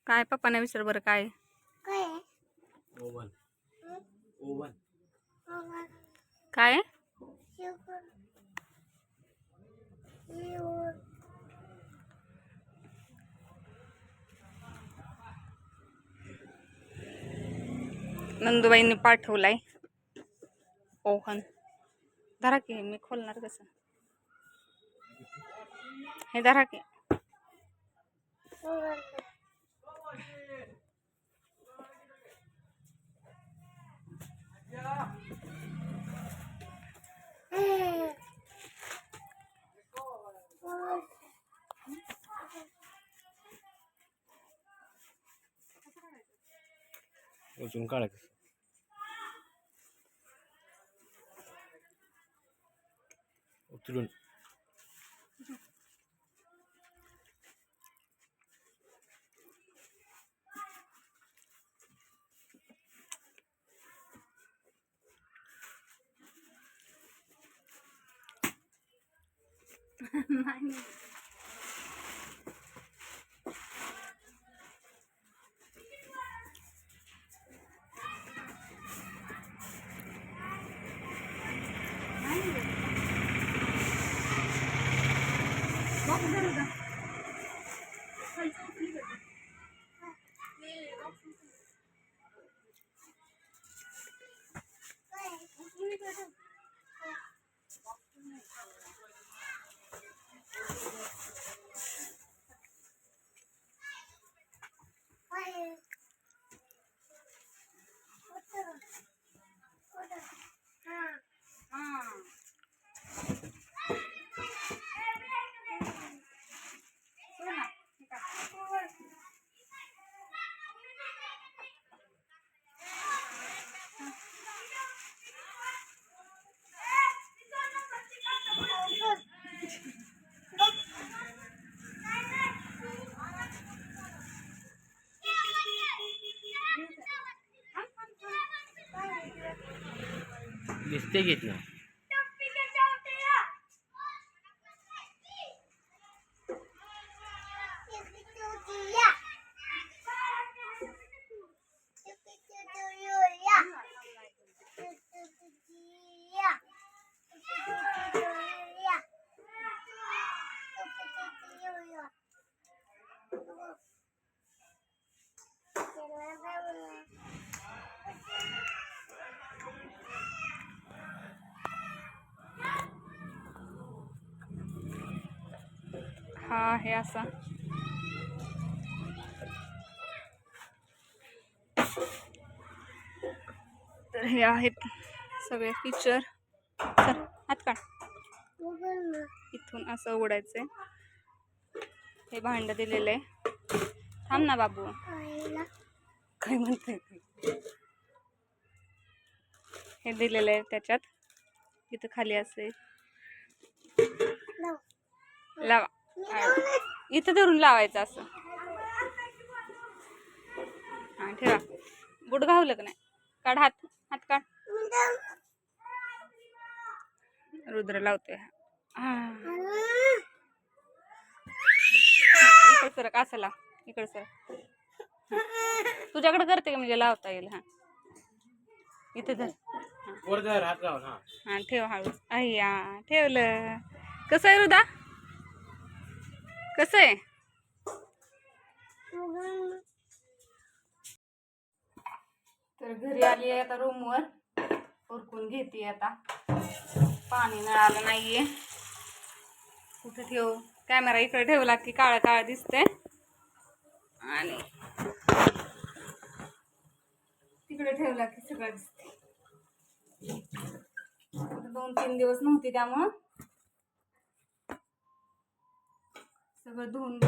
काय पप्पाने विचार बरं काय ओवन ओवन काय नंदूबाईंनी पाठवलाय ओव्हन. धरा की मी खोलणार कसं हे धरा की उचलून काढायचं उचलून दिसते घेतलं हा आहे असा तर हे आहेत सगळे फीचर. चल हात काढ. इथून असं उघडायचंय. हे भांड दिलेलं आहे. थांब ना बाबू काय म्हणते हे दिलेलं आहे त्याच्यात. इथं खाली असेल लावा इथं धरून लावायचं असं. हा ठेवा. बुट घावलं का नाही. काढ हात हात काढ. रुद्र लावतोय. हा इकडं सरक असं लाव. इकडं सरक. तुझ्याकडे करते का म्हणजे लावता येईल. हा इथे धर. हा ठेव हळू. अय्या ठेवलं. कसं आहे रुदा कसं आहे. तर घरी आली आहे आता रूमवर. उरकून घेते आता. पाणी नळालं नाहीये. कुठे ठेव. कॅमेरा इकडे ठेवला की काळं काळं दिसतंय आणि तिकडे ठेवला की सगळं दिसते. 2-3 दिवस नव्हती त्यामुळं सगळं धुवून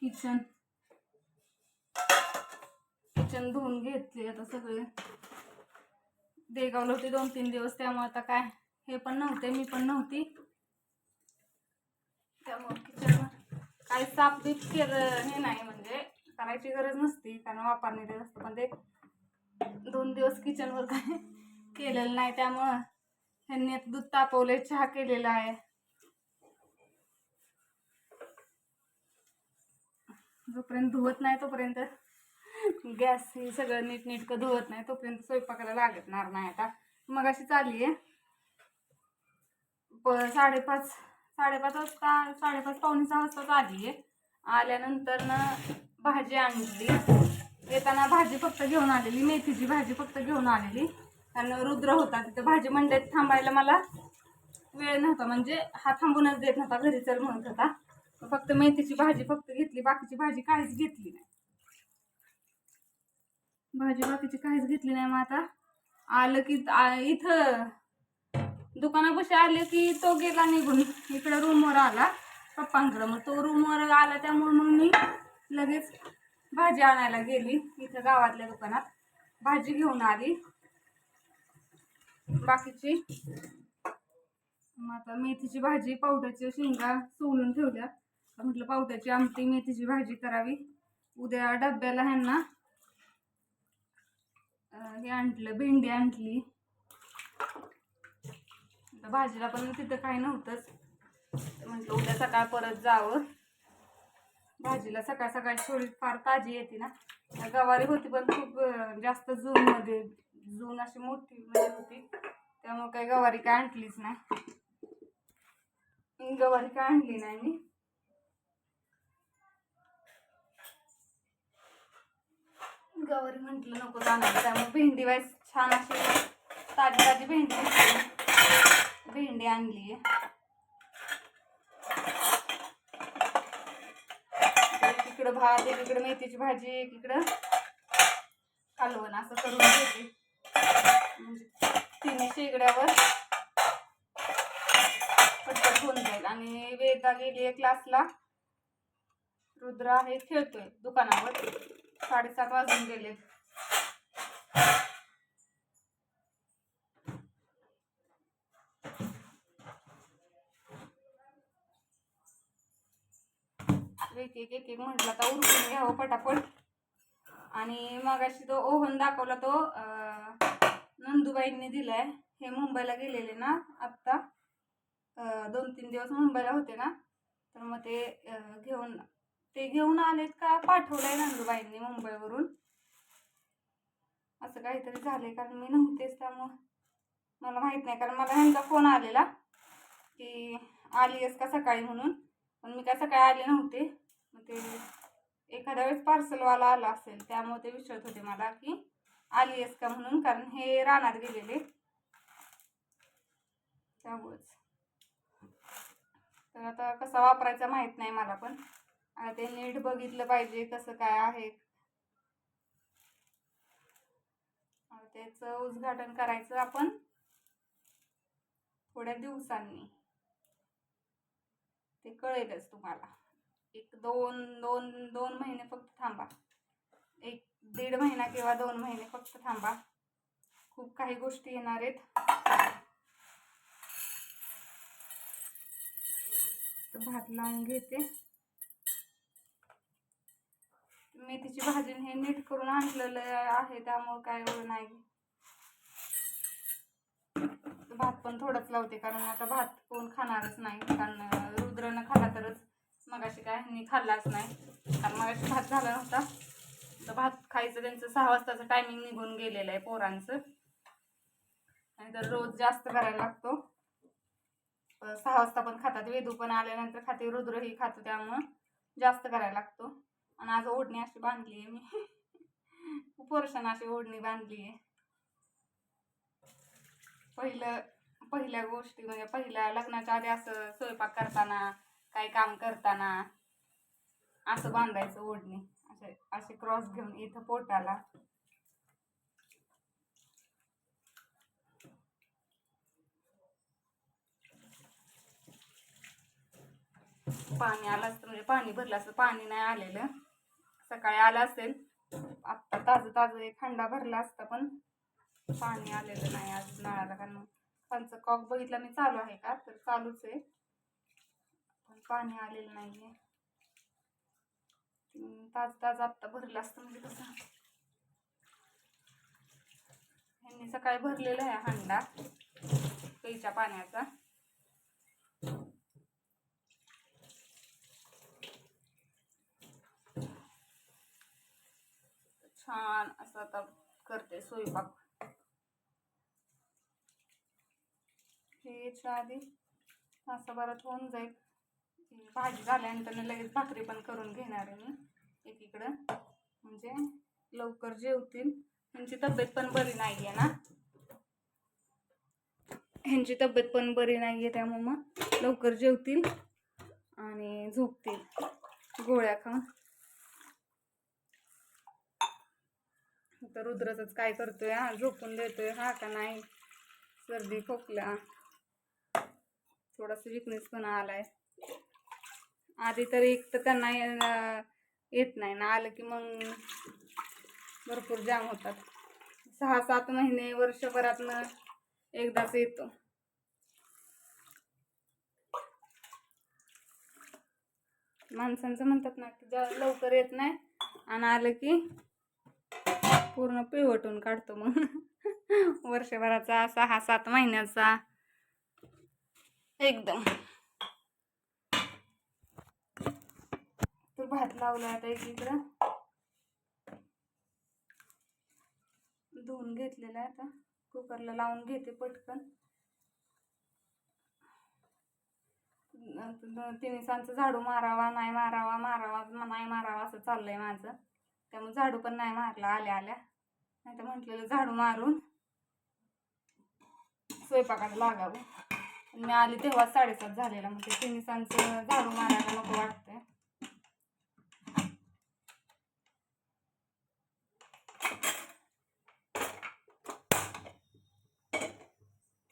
किचन धुवून घेतले. आता सगळे देगावलं होते 2-3 दिवस त्यामुळे आता काय हे पण नव्हते मी पण नव्हती त्यामुळे किचनवर काही साफबीफ केलं हे नाही म्हणजे करायची गरज नसती कारण वापरणे देत असतं. पण ते 2 दिवस किचनवर काय केलेलं नाही त्यामुळं ह्यांनी आता दूध तापवले. चहा केलेला आहे. जोपर्यंत धुवत नाही तोपर्यंत गॅस हे सगळं नीटनेटकं धुवत नाही तोपर्यंत स्वयंपाकाला लागणार नाही. आता मग अशी चालली आहे 5:30 वाजता, 5:30 पावणे 6 वाजताच आली आहे. आल्यानंतर ना भाजी आणली. येताना भाजी फक्त घेऊन आलेली, मेथीची भाजी फक्त घेऊन आलेली. कारण रुद्र होता तिथं भाजी मंडईत थांबायला मला वेळ नव्हता, म्हणजे हा थांबूनच देत नव्हता, घरी चल म्हणत होता. फक्त मेथीची भाजी फक्त घेतली, बाकीची भाजी काहीच घेतली नाही. बाकीची काहीच घेतली नाही. मग आता आलं की इथं दुकानापाशी आले की तो गेला निघून इकडं रूमवर आला पप्पांकडं. मग तो रूमवर आला त्यामुळे मग मी लगेच भाजी आणायला गेली इथं गावातल्या दुकानात. भाजी घेऊन आली बाकीची. मग आता मेथीची भाजी, पावट्याच्या शेंगा सोलून ठेवल्या. म्हटलं पावट्याची आमटी, मेथीची भाजी करावी. उद्या डब्याला ह्यांना हे आणलं, भेंडी आणली. भाजीला पण तिथं काही नव्हतंच, म्हटलं उद्या सकाळ परत जावं. भाजीला सकाळ सकाळी थोडी फार ताजी येते ना. गवारी होती पण खूप जास्त जून अशी मोठी मध्ये होती, त्यामुळे काही गवारी काय आणलीच नाही. गवारी काय आणली नाही मी. गवारी म्हटलं नको जाणार, त्यामुळे भेंडी वाईस छान अशी ताजी ताजी भेंडी आणली आहे. एकीकडं भात, एकीकडं मेथीची भाजी, एकीकडं कालवण असं करून घेते. म्हणजे तिन्ही शेगड्यावर पटपट होऊन जाईल. आणि वेदा गेली आहे क्लासला, रुद्र आहे खेळतोय दुकानावर. 7:30 वाजून गेले. एक म्हटलं आता उरकून घ्यावं पटापट. आणि मग अशी तो ओव्हन दाखवला, तो नंदूबाईंनी दिलाय. हे मुंबईला गेलेले ना आत्ता, 2-3 दिवस मुंबईला होते ना, तर मग ते घेऊन आलेत का पाठवलंय नंदूबाईंनी मुंबईवरून, असं काहीतरी झालंय. कारण मी नव्हतेच त्यामुळं मला माहित नाही. कारण मला ह्यांचा फोन आलेला की आली आहेस का सकाळी म्हणून, पण मी काय सकाळी आले नव्हते. मग ते एखाद्या वेळेस पार्सलवाला आला असेल, त्यामुळे ते विचारत होते मला की आली आहेस का म्हणून, कारण हे रानात गेलेले त्यामुळेच. तर आता कसा वापरायचा माहित नाही मला, पण आता ते नीट बघितलं पाहिजे कसं काय आहे. त्याचं उद्घाटन करायचं आपण थोड्या दिवसांनी, ते कळेलच तुम्हाला. 2 महिने फक्त थांबा, 1-1.5 महिना किंवा 2 महिने फक्त थांबा. खूप काही गोष्टी येणार आहेत. भात लावून घेते. मेथीची भाजी हे नीट करून आणलेलं आहे, त्यामुळे काय एवढं नाही. भात पण थोडंच लावते, कारण आता भात कोण खाणारच नाही. कारण रुद्रनं खाल्ला तरच, मगाशी काय ह्यांनी खाल्लाच नाही. कारण मगाशी भात झाला नव्हता, तर भात खायचं त्यांचं 6 वाजताचं टायमिंग निघून गेलेलं आहे पोरांचं. आणि तर रोज जास्त करायला लागतो. 6 वाजता पण खातात, वेदू पण आल्यानंतर खाते, रुद्रही खातो, त्यामुळं जास्त करायला लागतो. आणि आज ओढणी अशी बांधली आहे मी, खूप वर्षानं अशी ओढणी बांधली आहे. पहिल्या गोष्टी म्हणजे पहिल्या लग्नाच्या आधी असं स्वयंपाक करताना, काही काम करताना असं बांधायचं ओढणी, असे क्रॉस घेऊन इथं पोटाला. पाणी आलं असतं, म्हणजे पाणी भरलं असतं. पाणी नाही आलेलं, सकाळी आलं असेल. आत्ता ताजं एक हंडा भरला असता, पण पाणी आलेलं नाही आज नळाला. कारण खालचं कॉक बघितला मी चालू आहे का, तर चालूच आहे, पण पाणी आलेलं नाहीये. ताजं आत्ता भरलं असतं, म्हणजे कसं ह्यांनी सकाळी भरलेला आहे हंडा प्यायच्या पाण्याचा. छान असं आता करते स्वयंपाक. हे आधी तासाभरात होऊन जाईल. भाजी झाल्यानंतर लगेच भाकरी पण करून घेणार आहे मी एकीकडं, म्हणजे लवकर जेवतील. ह्यांची तब्येत पण बरी नाहीये ना, ह्यांची तब्येत पण बरी नाहीये, त्यामुळे मग लवकर जेवतील आणि झोपतील गोळ्या खाऊन. तर रुद्रच काय करतोय, हा झोपून देतोय हा का नाही. सर्दी खोकला थोडासा विकनेस पण आलाय. आधी तर एक तर त्यांना येत नाही ना, आलं की मग भरपूर जाम होतात. 6-7 महिने वर्षभरातनं एकदाच येतो. माणसांचं म्हणतात ना की लवकर येत नाही आणि आलं की पूर्ण पिळवटून काढतो. मग वर्षभराचा 6-7 महिन्याचा एकदम. तो भात लावला आता एकीकडं, धुवून घेतलेला आहे. आता कुकरला लावून घेते पटकन. तिन्हीसांचं झाडू मारावा नाही मारावा, मारावा नाही मारावा असं चाललंय माझं. त्यामुळे झाडू पण नाही मारला आल्या आल्या, नाही तर म्हटलेलं झाडू मारून स्वयंपाकाला लागावं. मी आली तेव्हा 7:30 झालेला, मग ते तिन्हीसांचं झाडू मारायला नको वाटतंय.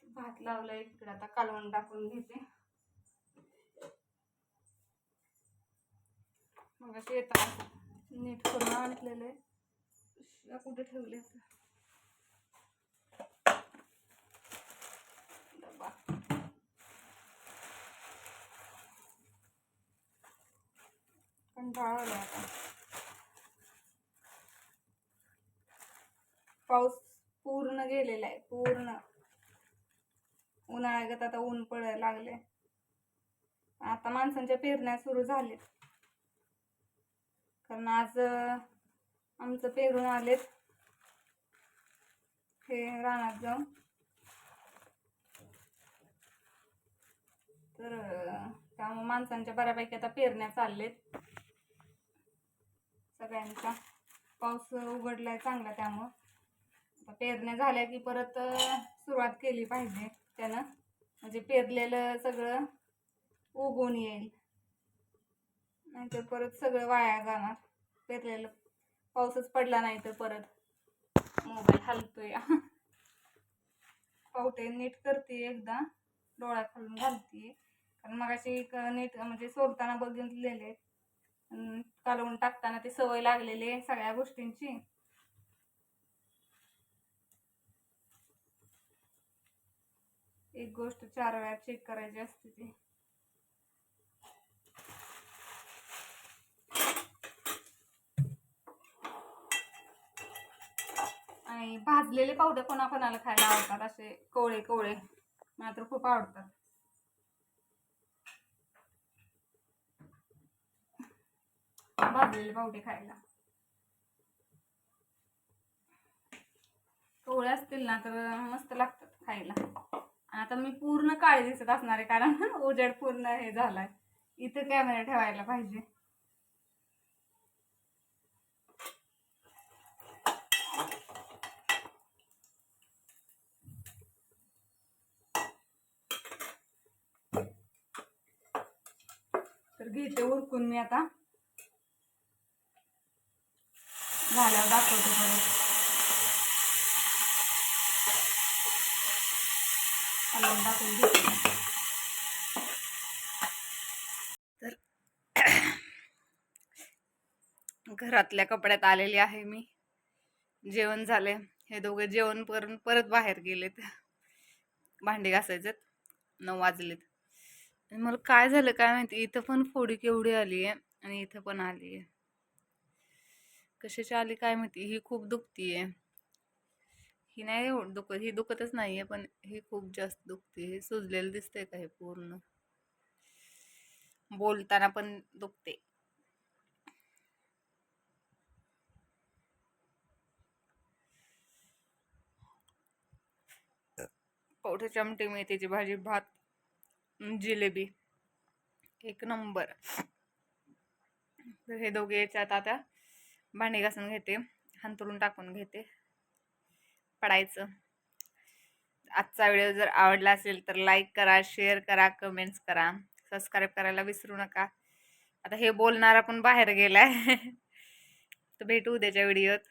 भात लावला इकडे, आता कालवण टाकून घेते. मग असे येतात नीट करून आणलेले, कुठे ठेवले डबा. कंटाळा आला आता. पाऊस पूर्ण गेलेला आहे, पूर्ण. उन्हाळ्यात आता ऊन पडायला लागले. आता माणसांच्या पेरण्या सुरू झालेत, कारण आज आमचं पेरून आलेत हे रानात जाऊन. तर त्यामुळे माणसांच्या बऱ्यापैकी आता पेरण्या चाललेत सगळ्यांच्या. पाऊस उघडलाय चांगला, त्यामुळं आता पेरण्या झाल्या की परत सुरुवात केली पाहिजे त्यानं, म्हणजे पेरलेलं सगळं उगवून येईल. नाहीतर परत सगळं वाया जाणार. पेरलेलं पाऊसच पडला नाही तर परत मोबाईल हलतोय. पावटे नीट करते एकदा, डोळ्या खालून घालते, कारण मग अशी नीट म्हणजे सोडताना बघितलेले, कालवून टाकताना ती सवय लागलेली आहे सगळ्या गोष्टींची. एक गोष्ट 4 वेळा चेक करायची असते ती. आणि भाजलेले पावडे कोणाकोणाला खायला आवडतात, असे कोवळे कोवळे, मला तर खूप आवडतात. भाजलेले पावडे खायला कोवळे असतील ना तर मस्त लागतात खायला. आता मी पूर्ण काळी दिसत असणार आहे, कारण उजेड पूर्ण हे झालाय. इथे कॅमेरा ठेवायला पाहिजे. तर घेते उरकून मी आता, झाल्यावर दाखवते परत. टाकून घेते. तर घरातल्या कपड्यात आलेली आहे मी. जेवण झाले, हे दोघे जेवण करून परत बाहेर गेलेत. भांडी घासायचे, 9 वाजलेत. मला काय झालं काय माहिती, इथं पण फोडी केवढी आली आहे आणि इथं पण आली आहे. कशाची आली काय माहिती. ही खूप दुखतीये, ही नाही दुखत, ही दुखतच नाहीये, पण ही खूप जास्त दुखते. हे सुजलेलं दिसतंय का, हे पूर्ण बोलताना पण दुखते. पावट्याची आमटी, मेथीची भाजी, भात, जिलेबी, एक नंबर. तर हे दोघे याच्यात आता भांडी घासून घेते, हंतरून टाकून घेते, पडायचं. आजचा व्हिडिओ जर आवडला असेल तर लाईक करा, शेअर करा, कमेंट्स करा, सबस्क्राईब करायला विसरू नका. आता हे बोलणारा पण बाहेर गेलाय. तर भेटू उद्याच्या व्हिडिओत.